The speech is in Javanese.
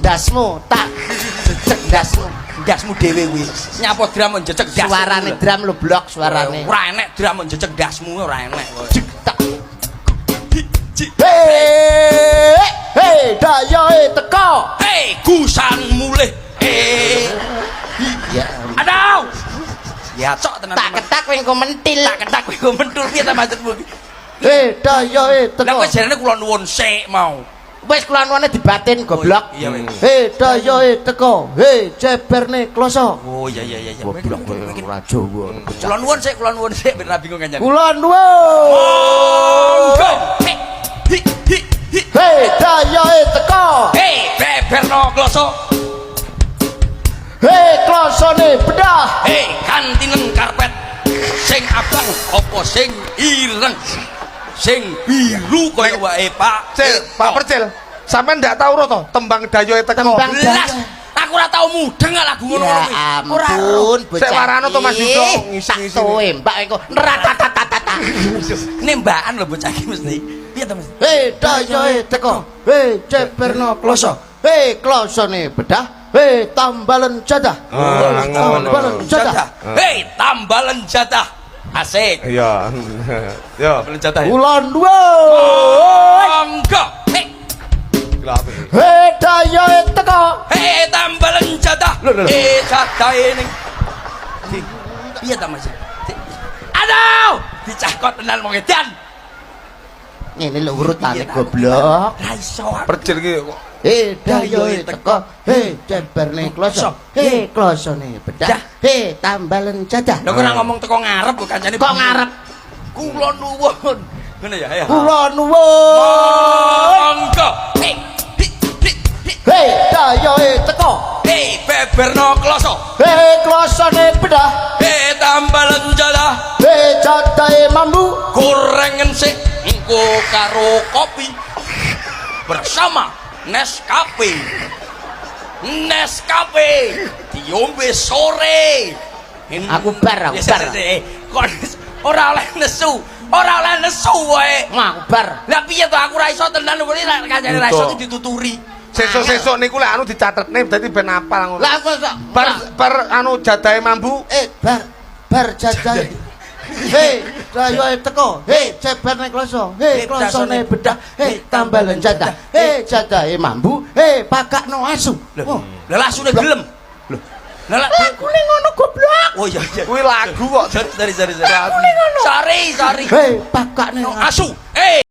Dasmu tak dasmu dhewe kuwi nyapa drum njejeg dasmu suarane drum lo blok suarane ora enek drum njejeg dasmu ora enek hei dayoe teko hei gusan mulih ya aduh ya cok tenan tak ketak kowe engko mentil tak ketak kowe mentul piye ta maksudmu hei dayoe teko lha kok jarene kula nuwun sik mau wis kula nuwune dibatin goblok iya hei dayoe teko hei jeberne kloso oh iya goblok ora Jawa kula nuwun sik ben ra bingung kanjeng kula nuwun hei dayoe teko hei beberno kloso hei klosone bedah hei kantinen karpet sing abang apa sing ireng sing biru kaya wae Pak Pak Percil sampean ndak tahu to tembang dayoe teko Tembang belas aku ora tau mudeng lagu ngono ya kuwi ampun bocah sik warano to Mas Yudo ngisi-ngisi mbak engko neratatata nembakan lho bocah iki mesti piye to Mas hei dayoe teko hei ceperno kloso hei klosone bedah hei tambalen jadah tambalen jadah hei tambalan jatah asik iya yo tambalan jatah kula nuwun monggo hei dayoe teko hei tambalan jatah jatah ning piye ta Mas aduh dicakot tenan wong edan ngene lho urutane goblok ra iso Percil iki hei dayoe teko hei ceberne kloso hei klosone bedah hei tambalen jadah lho ora ngomong teko ngarep kok kancane kok ngarep kula nuwun ngene ya kula nuwun monggo hei dayoe teko hei beberno kloso hei klosone bedah hei tambalan jatah hei jadahe mambu gorengan sik engko karo kopi bersama Nescafe diombe sore aku bar kon ora oleh nesu wae aku bar lah piye to aku ra iso tenan kuwi kancane ra iso dituturi sesuk niku lek anu dicatetne dadi ben apal ngono lah aku bar anu jadahe mambu bar jadahe hei dayoe teko hei ceberne kloso hei klosone bedah hei tambalen jadah hei jadahe mambu hei pakakno asu lha asune gelem lho lah lagune ngono goblok oh iya kuwi lagu kok sari sari hei pakakne asu